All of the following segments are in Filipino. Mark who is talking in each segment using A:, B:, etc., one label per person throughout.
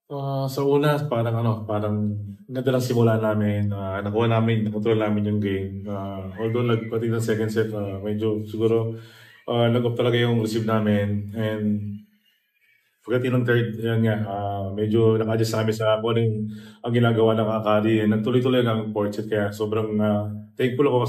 A: Sa una parang ganda ng simula namin, nakontrol namin yung game. Although pagdating ng second set, medyo siguro nag-off talaga yung receive namin. And pagdating ng third, yan nga, medyo naka-adjust kami sa kung ano ang ginagawa ng Akari. Nagtuloy-tuloy ang fourth set, kaya sobrang thankful ako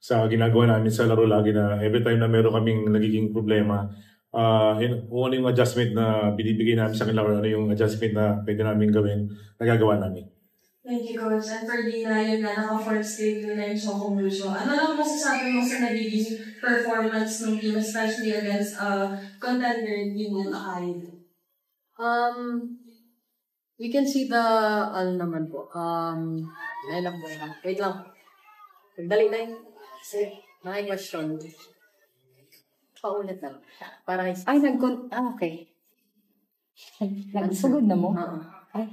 A: sa ginagawa namin sa laro lagi, na every time na meron kaming nagiging problema, kung ano yung adjustment na binibigay namin sa kanila, or ano yung adjustment na pwede namin gawin, nagagawa namin.
B: Thank you, Coach. And for Dina, yun nga, naka-fourth state yun na yung Chocomusho. Ano lang masasabi mo sa nagiging performance ng team, especially against contender yun yung Akari?
C: You can see the, ano naman po, wait lang. Dali na yun. My question. Paulit na lang.
D: Okay. Nagsugod na mo?
C: Ay.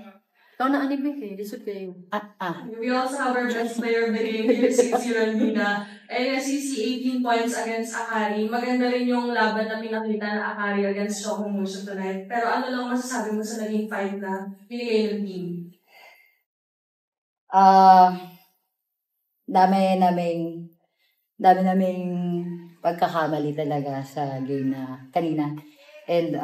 C: Ikaw na anime kayo. Lisod kayo.
B: We also have our best player of the game here, si Rondina. And si 18 points against Akari. Maganda rin yung laban na pinakita na Akari against Chocomusho tonight. Pero ano lang masasabi mo sa naging fight na binigay ng team?
D: Dami naming pagkakamali talaga sa game na kanina. And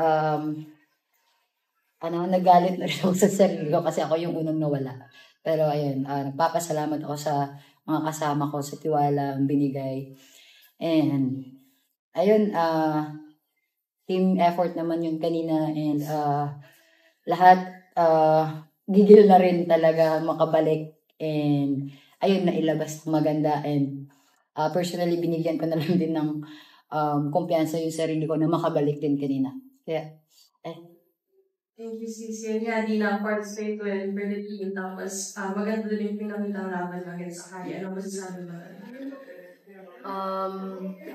D: nagalit na rin ako sa sarili ko kasi ako yung unang nawala. Pero ayun, nagpapasalamat ako sa mga kasama ko sa tiwala ang binigay. And ayun, team effort naman yun kanina, and lahat gigil na rin talaga makabalik, and ayun, nailabas maganda. And personally, binigyan ko na lang din ng kumpiyansa yung sarili ko na makabalik din kanina. Kaya,
B: Thank you, Cici. Yan, Dina, participate well for the team. Tapos, maganda din yung pinakita ng laban against Akari. Ano masasabi mo?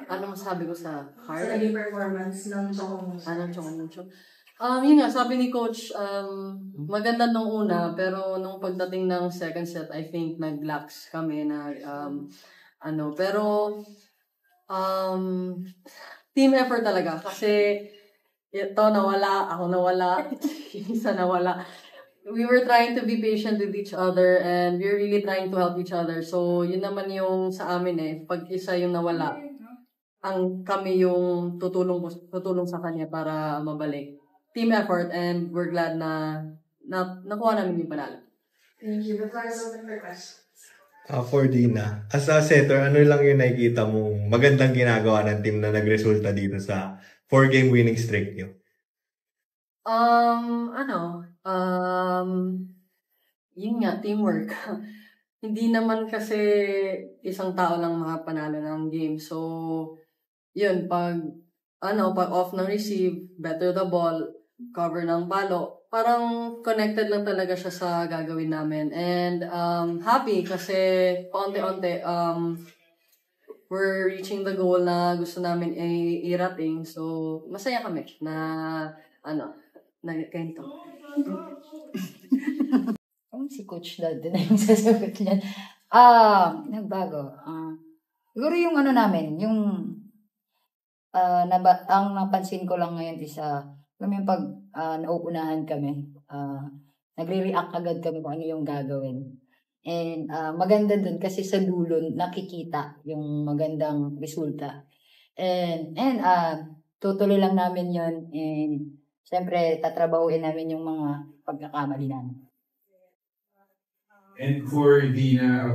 C: Ano masabi ko sa
B: Sa naging performance ng Chocomusho?
C: Ng Chocomusho? Yun nga, sabi ni Coach, maganda nung una, pero nung pagdating ng second set, I think nag-lax kami na, team effort talaga. Kasi, ito nawala, ako nawala, isa nawala. We were trying to be patient with each other, and we're really trying to help each other. So, yun naman yung sa amin pag isa yung nawala, kami yung tutulong sa kanya para mabalik. Team effort, and we're glad na nakuha namin yung panalo.
B: Thank you. The floor is open for questions.
E: For Dina, as a setter, ano lang yung nakikita mong magandang ginagawa ng team na nagresulta dito sa 4-game winning streak niyo?
C: Yun nga, teamwork. Hindi naman kasi isang tao lang makapanalo ng game. So, yun, pag off ng receive, better the ball, cover ng palo, parang connected lang talaga siya sa gagawin namin. And happy kasi paunti-unti, we're reaching the goal na gusto namin irating. So, masaya kami na ganito.
D: si Coach Dad na yung sasagot niyan. Nagbago. Siguro yung namin, yung ang napansin ko lang ngayon is yung pag nauunahan kami, nagre-react agad kami kung ano yung gagawin. And maganda dun kasi sa dulo nakikita yung magandang resulta. And tutuloy lang namin yun, and siyempre tatrabahuin namin yung mga pagkakamali namin.
F: And for Dina,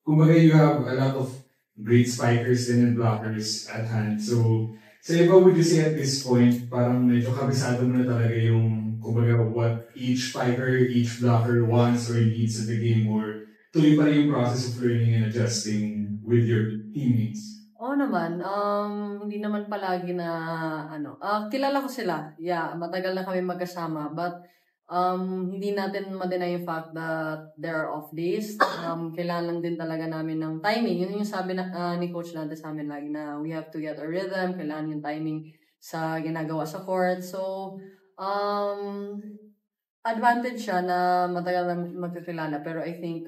F: kumbaga you have a lot of great spikers and blockers at hand. So, sa iba, would you say at this point, parang medyo kabisado mo na talaga yung, kumbaga, what each spiker, each blocker wants or needs in the game, or tuloy pa rin yung process of learning and adjusting with your teammates?
C: Oo naman. Hindi naman palagi na, kilala ko sila. Yeah, matagal na kami magkasama. But, hindi natin ma-deny yung fact that there are off days. Kailangan lang din talaga namin ng timing. Yun yung sabi ni Coach natin sa amin lagi na we have to get a rhythm. Kailangan yung timing sa ginagawa sa court. So, advantage siya na matagal na magkakilala. Pero I think,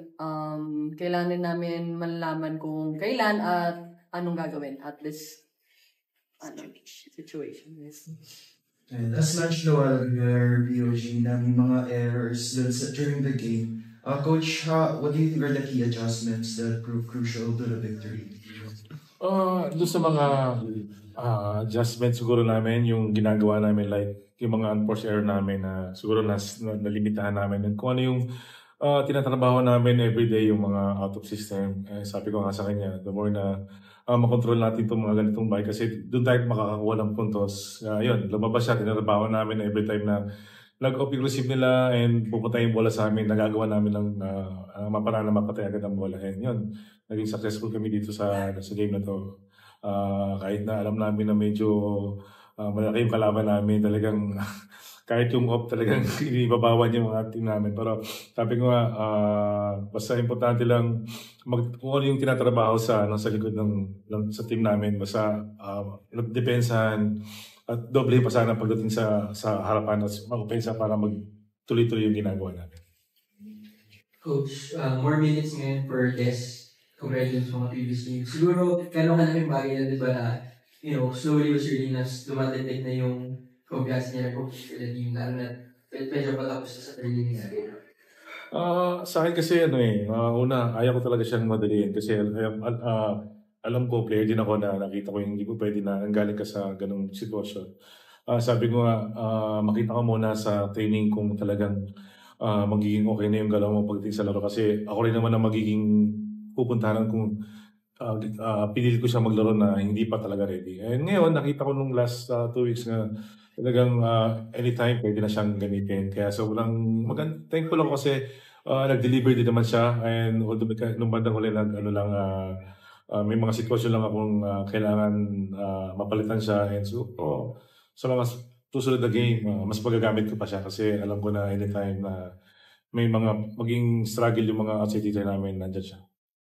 C: kailangan din namin malalaman kung kailan at anong gagawin at this situation. Yes.
G: And as mentioned a while earlier, BOG, na may mga errors during the game. Coach, what do you think are the key adjustments that prove crucial to the victory?
A: Doon sa mga adjustments siguro namin, yung ginagawa namin, like yung mga unforced error namin na siguro nalimitahan namin. And kung ano yung tinatrabaho namin everyday, yung mga out of system. Sabi ko nga sa kanya, the more na makontrol natin itong mga ganitong bike kasi doon tayo makakakuha ng puntos. Yun, lumabas siya, tinatrabaho namin every time na nag-open receive nila and pupunta yung bola sa amin, nagagawa namin ng maparaan na mapatay agad ang bola. And yun, naging successful kami dito sa game na to. Kahit na alam namin na medyo malaki yung kalaban namin, talagang kahit yung off talagang inibabawan yung mga team namin. Pero sabi ko nga, basta importante lang kung ano yung tinatrabaho sa likod sa team namin. Basta nagdepensahan at doble pa sana pagdating sa harapan at mag-opensa para magtuloy-tuloy yung ginagawa namin.
H: Coach, more minutes ngayon per test compared to mga previous games. Siguro, gano'ng kalaking bagay na diba na, slowly but surely dumating na yung kumpiyansa niya na coach for the team, lalo na medyo patapos na sa training niya.
A: Sa akin kasi una, ayaw ko talaga siyang madaliin kasi alam ko, player din ako na nakita ko yung hindi ko pwede na galing ka sa ganung sitwasyon. Sabi ko nga, makita ko muna sa training kung talagang magiging okay na yung galaw mo pagdating sa laro kasi ako rin naman ang magiging pupuntahan kung pinili ko siya maglaro na hindi pa talaga ready. And ngayon, nakita ko nung last 2 weeks na talagang anytime pwede na siyang gamitin. Kaya sobrang thankful ako kasi nag-deliver din naman siya. And although nung bandang huli may mga sitwasyon lang akong kailangan mapalitan siya. And so, sa mga susunod na game, mas magagamit ko pa siya kasi alam ko na anytime na may mga maging struggle yung mga outside hitter namin, nandyan siya.